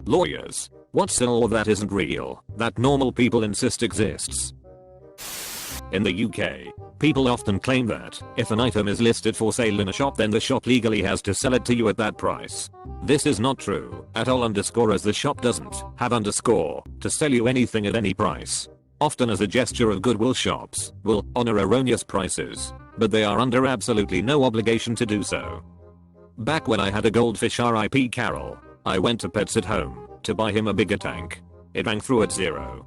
Lawyers. What's a law that isn't real, that normal people insist exists? In the UK, people often claim that if an item is listed for sale in a shop, then the shop legally has to sell it to you at that price. This is not true at all, as the shop doesn't have to sell you anything at any price. Often as a gesture of goodwill, shops will honor erroneous prices, but they are under absolutely no obligation to do so. Back when I had a goldfish, RIP Carol, I went to Pets at Home to buy him a bigger tank. It rang through at 000.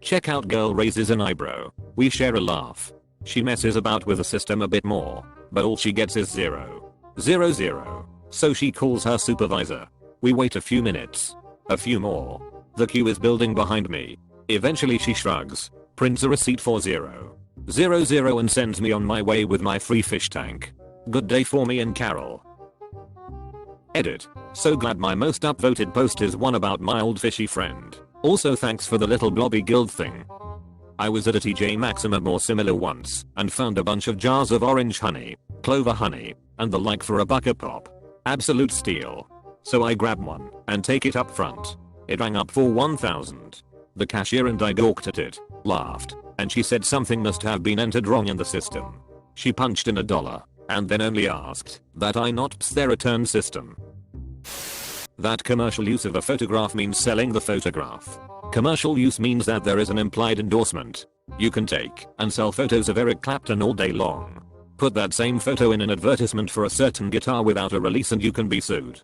Checkout girl raises an eyebrow. We share a laugh. She messes about with the system a bit more, but all she gets is 000. So she calls her supervisor. We wait a few minutes. A few more. The queue is building behind me. Eventually she shrugs, prints a receipt for 000 and sends me on my way with my free fish tank. Good day for me and Carol. Edit. So glad my most upvoted post is one about my old fishy friend. Also thanks for the little blobby guild thing. I was at a TJ Maximum or similar once and found a bunch of jars of orange honey, clover honey, and the like for $1 a pop. Absolute steal. So I grab one and take it up front. It rang up for 1,000. The cashier and I gawked at it, laughed, and she said something must have been entered wrong in the system. She punched in $1 and then only asked that I not ps their return system. That commercial use of a photograph means selling the photograph. Commercial use means that there is an implied endorsement. You can take and sell photos of Eric Clapton all day long. Put that same photo in an advertisement for a certain guitar without a release and you can be sued.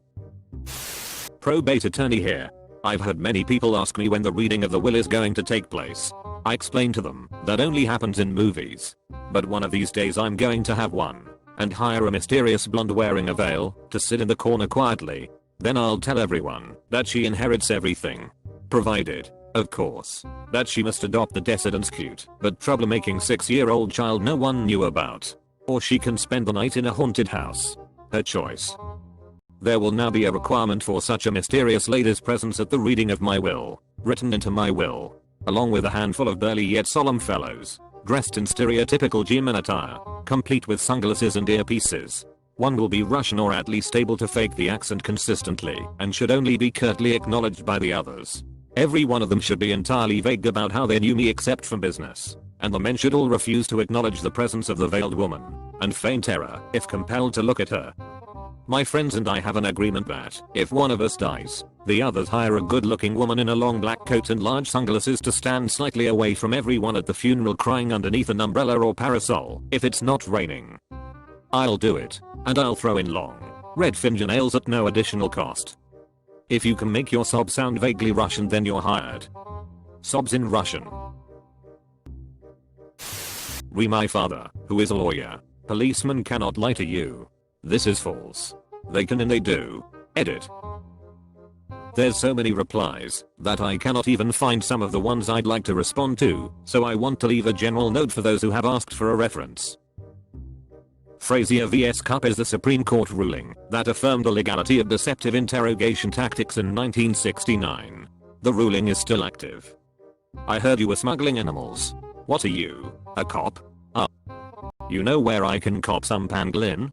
Probate attorney here. I've heard many people ask me when the reading of the will is going to take place. I explain to them that only happens in movies. But one of these days I'm going to have one and hire a mysterious blonde wearing a veil to sit in the corner quietly. Then I'll tell everyone that she inherits everything. Provided, of course, that she must adopt the descendant's cute but troublemaking 6-year-old child no one knew about. Or she can spend the night in a haunted house. Her choice. There will now be a requirement for such a mysterious lady's presence at the reading of my will, written into my will, along with a handful of burly yet solemn fellows, dressed in stereotypical G-man attire, complete with sunglasses and earpieces. One will be Russian or at least able to fake the accent consistently and should only be curtly acknowledged by the others. Every one of them should be entirely vague about how they knew me except from business, and the men should all refuse to acknowledge the presence of the veiled woman, and feign terror if compelled to look at her. My friends and I have an agreement that, if one of us dies, the others hire a good-looking woman in a long black coat and large sunglasses to stand slightly away from everyone at the funeral crying underneath an umbrella or parasol if it's not raining. I'll do it, and I'll throw in long, red fingernails at no additional cost. If you can make your sob sound vaguely Russian, then you're hired. Sobs in Russian. My father, who is a lawyer. Policemen cannot lie to you. This is false. They can and they do. Edit. There's so many replies that I cannot even find some of the ones I'd like to respond to, so I want to leave a general note for those who have asked for a reference. Frazier vs. Cupp is the Supreme Court ruling that affirmed the legality of deceptive interrogation tactics in 1969. The ruling is still active. I heard you were smuggling animals. What are you, a cop? You know where I can cop some pangolin?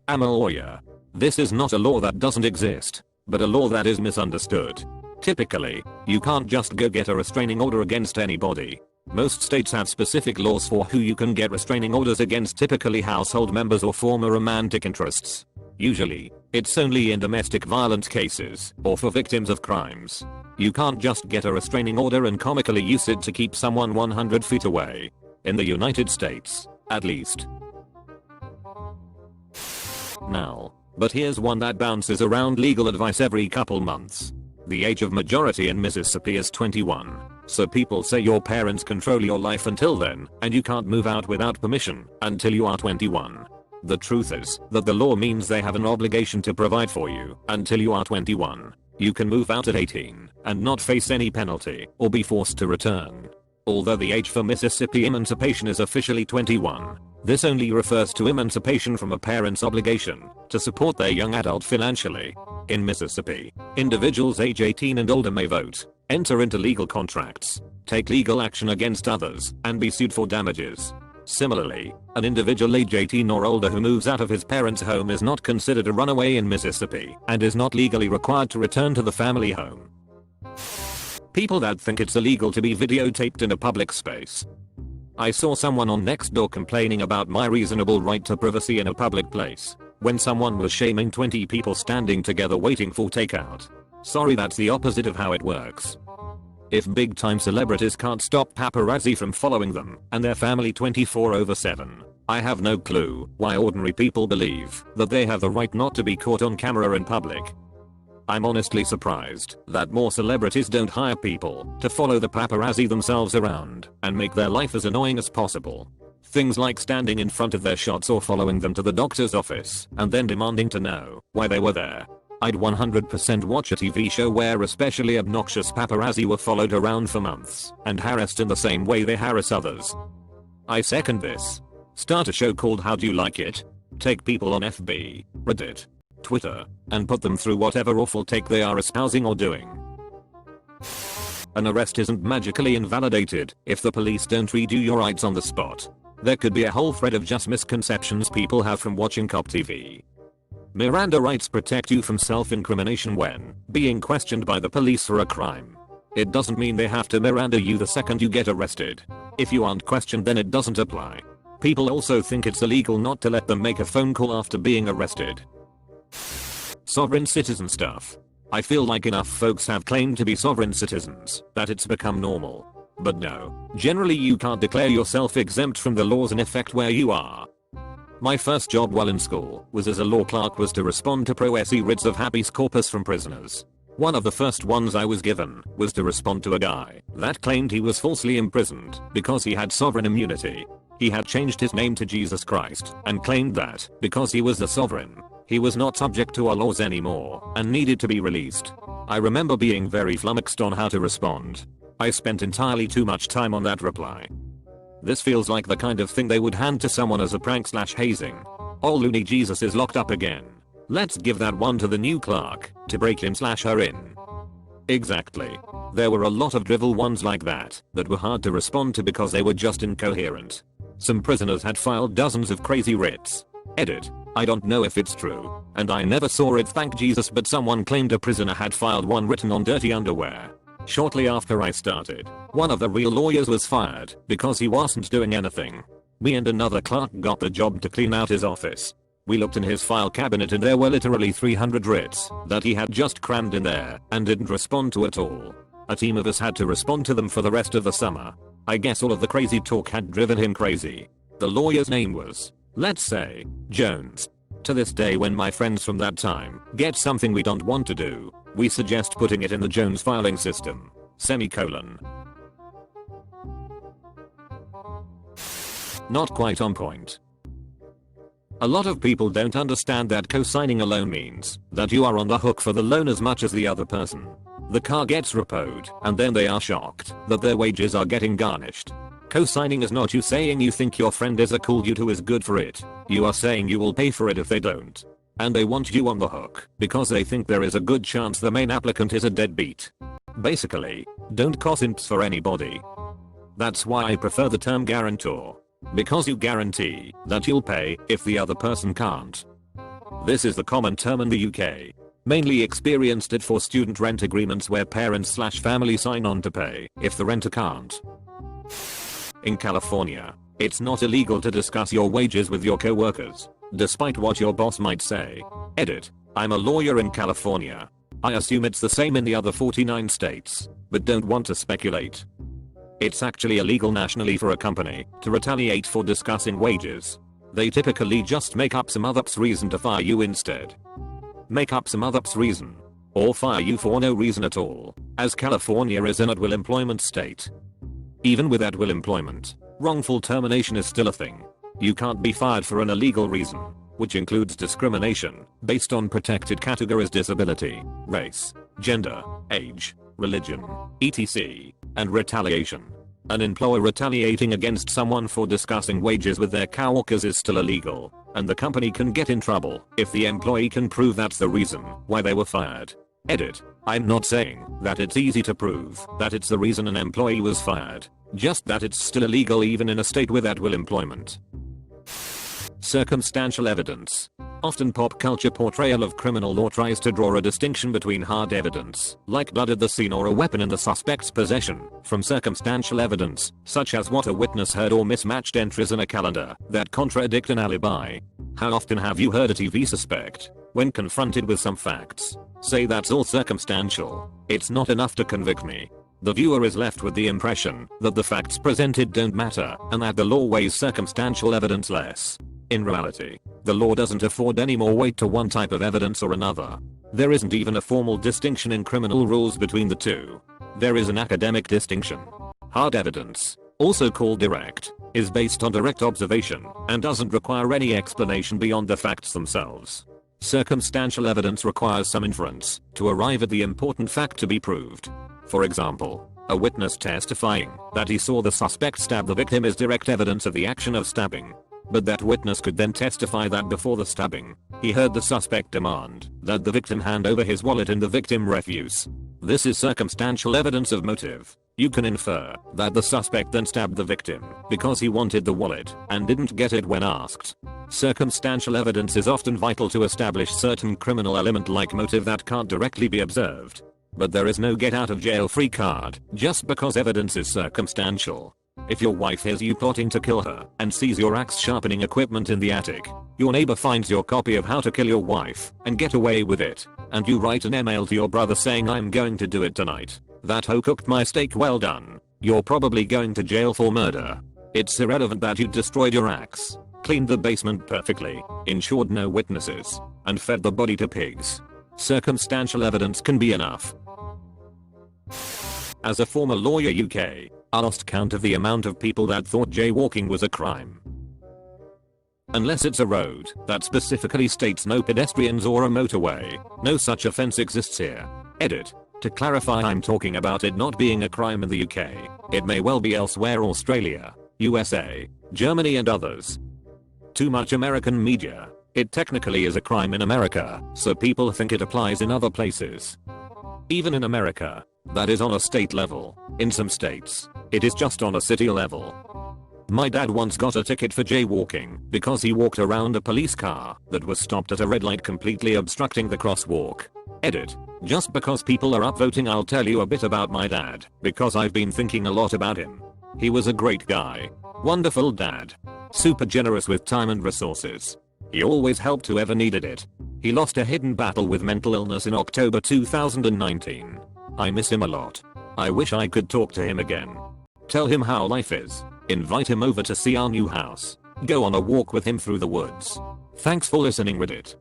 I'm a lawyer. This is not a law that doesn't exist, but a law that is misunderstood. Typically, you can't just go get a restraining order against anybody. Most states have specific laws for who you can get restraining orders against, typically household members or former romantic interests. Usually, it's only in domestic violence cases or for victims of crimes. You can't just get a restraining order and comically use it to keep someone 100 feet away. In the United States, at least. Now, but here's one that bounces around legal advice every couple months. The age of majority in Mississippi is 21, so people say your parents control your life until then, and you can't move out without permission until you are 21. The truth is that the law means they have an obligation to provide for you until you are 21. You can move out at 18 and not face any penalty or be forced to return. Although the age for Mississippi emancipation is officially 21, this only refers to emancipation from a parent's obligation to support their young adult financially. In Mississippi, individuals age 18 and older may vote, enter into legal contracts, take legal action against others, and be sued for damages. Similarly, an individual age 18 or older who moves out of his parents' home is not considered a runaway in Mississippi and is not legally required to return to the family home. People that think it's illegal to be videotaped in a public space. I saw someone on Nextdoor complaining about my reasonable right to privacy in a public place when someone was shaming 20 people standing together waiting for takeout. Sorry, that's the opposite of how it works. If big time celebrities can't stop paparazzi from following them and their family 24/7, I have no clue why ordinary people believe that they have the right not to be caught on camera in public. I'm honestly surprised that more celebrities don't hire people to follow the paparazzi themselves around and make their life as annoying as possible. Things like standing in front of their shots or following them to the doctor's office and then demanding to know why they were there. I'd 100% watch a TV show where especially obnoxious paparazzi were followed around for months and harassed in the same way they harass others. I second this. Start a show called How Do You Like It? Take people on FB, Reddit, Twitter, and put them through whatever awful take they are espousing or doing. An arrest isn't magically invalidated if the police don't read you your rights on the spot. There could be a whole thread of just misconceptions people have from watching cop TV. Miranda rights protect you from self-incrimination when being questioned by the police for a crime. It doesn't mean they have to Miranda you the second you get arrested. If you aren't questioned, then it doesn't apply. People also think it's illegal not to let them make a phone call after being arrested. Sovereign citizen stuff. I feel like enough folks have claimed to be sovereign citizens that it's become normal. But no, generally you can't declare yourself exempt from the laws in effect where you are. My first job while in school was as a law clerk was to respond to pro se writs of habeas corpus from prisoners. One of the first ones I was given was to respond to a guy that claimed he was falsely imprisoned because he had sovereign immunity. He had changed his name to Jesus Christ and claimed that because he was the sovereign, he was not subject to our laws anymore and needed to be released. I remember being very flummoxed on how to respond. I spent entirely too much time on that reply. This feels like the kind of thing they would hand to someone as a prank/hazing. Oh loony, Jesus is locked up again. Let's give that one to the new clerk to break him/her in. Exactly. There were a lot of drivel ones like that were hard to respond to because they were just incoherent. Some prisoners had filed dozens of crazy writs. Edit. I don't know if it's true, and I never saw it, thank Jesus, but someone claimed a prisoner had filed one written on dirty underwear. Shortly after I started, one of the real lawyers was fired because he wasn't doing anything. Me and another clerk got the job to clean out his office. We looked in his file cabinet and there were literally 300 writs that he had just crammed in there and didn't respond to at all. A team of us had to respond to them for the rest of the summer. I guess all of the crazy talk had driven him crazy. The lawyer's name was, let's say, Jones. To this day, when my friends from that time get something we don't want to do, we suggest putting it in the Jones filing system. Semicolon. Not quite on point. A lot of people don't understand that co-signing a loan means that you are on the hook for the loan as much as the other person. The car gets repoed and then they are shocked that their wages are getting garnished. Co-signing is not you saying you think your friend is a cool dude who is good for it. You are saying you will pay for it if they don't. And they want you on the hook because they think there is a good chance the main applicant is a deadbeat. Basically, don't cause imps for anybody. That's why I prefer the term guarantor. Because you guarantee that you'll pay if the other person can't. This is the common term in the UK. Mainly experienced it for student rent agreements where parents/family sign on to pay if the renter can't. In California, it's not illegal to discuss your wages with your co-workers, despite what your boss might say. Edit. I'm a lawyer in California. I assume it's the same in the other 49 states, but don't want to speculate. It's actually illegal nationally for a company to retaliate for discussing wages. They typically just make up some other reason to fire you instead. Make up some other reason. Or fire you for no reason at all, as California is an at-will employment state. Even with at-will employment, wrongful termination is still a thing. You can't be fired for an illegal reason, which includes discrimination based on protected categories: disability, race, gender, age, religion, etc., and retaliation. An employer retaliating against someone for discussing wages with their coworkers is still illegal, and the company can get in trouble if the employee can prove that's the reason why they were fired. Edit. I'm not saying that it's easy to prove that it's the reason an employee was fired, just that it's still illegal even in a state with at-will employment. Circumstantial evidence. Often pop culture portrayal of criminal law tries to draw a distinction between hard evidence, like blood at the scene or a weapon in the suspect's possession, from circumstantial evidence, such as what a witness heard or mismatched entries in a calendar that contradict an alibi. How often have you heard a TV suspect, when confronted with some facts, say that's all circumstantial, it's not enough to convict me? The viewer is left with the impression that the facts presented don't matter and that the law weighs circumstantial evidence less. In reality, the law doesn't afford any more weight to one type of evidence or another. There isn't even a formal distinction in criminal rules between the two. There is an academic distinction. Hard evidence, also called direct, is based on direct observation and doesn't require any explanation beyond the facts themselves. Circumstantial evidence requires some inference to arrive at the important fact to be proved. For example, a witness testifying that he saw the suspect stab the victim is direct evidence of the action of stabbing. But that witness could then testify that before the stabbing, he heard the suspect demand that the victim hand over his wallet and the victim refuse. This is circumstantial evidence of motive. You can infer that the suspect then stabbed the victim because he wanted the wallet and didn't get it when asked. Circumstantial evidence is often vital to establish certain criminal element like motive that can't directly be observed. But there is no get out of jail free card just because evidence is circumstantial. If your wife hears you plotting to kill her and sees your axe sharpening equipment in the attic, your neighbor finds your copy of How to Kill Your Wife and Get Away with It, and you write an email to your brother saying I'm going to do it tonight. That hoe cooked my steak well done. You're probably going to jail for murder. It's irrelevant that you destroyed your axe, cleaned the basement perfectly, ensured no witnesses, and fed the body to pigs. Circumstantial evidence can be enough. As a former lawyer UK, I lost count of the amount of people that thought jaywalking was a crime. Unless it's a road that specifically states no pedestrians or a motorway, no such offense exists here. Edit. To clarify, I'm talking about it not being a crime in the UK. It may well be elsewhere: Australia, USA, Germany and others. Too much American media. It technically is a crime in America, so people think it applies in other places. Even in America, that is on a state level. In some states, it is just on a city level. My dad once got a ticket for jaywalking because he walked around a police car that was stopped at a red light completely obstructing the crosswalk. Edit. Just because people are upvoting, I'll tell you a bit about my dad because I've been thinking a lot about him. He was a great guy. Wonderful dad. Super generous with time and resources. He always helped whoever needed it. He lost a hidden battle with mental illness in October 2019. I miss him a lot. I wish I could talk to him again. Tell him how life is. Invite him over to see our new house. Go on a walk with him through the woods. Thanks for listening, Reddit.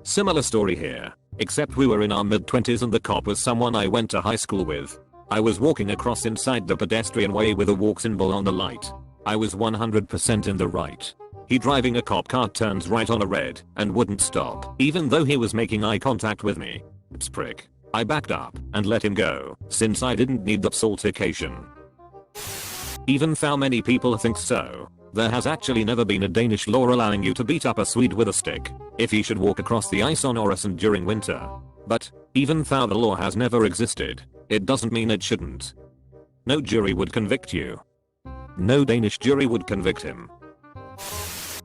Similar story here, except we were in our mid-20s and the cop was someone I went to high school with. I was walking across inside the pedestrian way with a walk symbol on the light. I was 100% in the right. He driving a cop car turns right on a red and wouldn't stop even though he was making eye contact with me. It's prick. I backed up and let him go since I didn't need the saltification. Even though many people think so, there has actually never been a Danish law allowing you to beat up a Swede with a stick if he should walk across the ice on Øresund during winter. But even though the law has never existed, it doesn't mean it shouldn't. No jury would convict you. No Danish jury would convict him.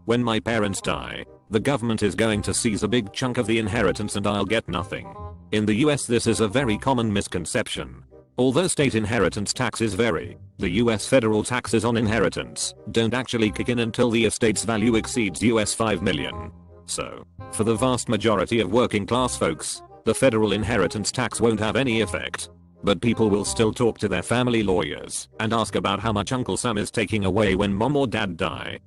When my parents die, the government is going to seize a big chunk of the inheritance and I'll get nothing. In the US this is a very common misconception. Although state inheritance taxes vary, the US federal taxes on inheritance don't actually kick in until the estate's value exceeds US $5 million. So, for the vast majority of working class folks, the federal inheritance tax won't have any effect. But people will still talk to their family lawyers and ask about how much Uncle Sam is taking away when mom or dad die.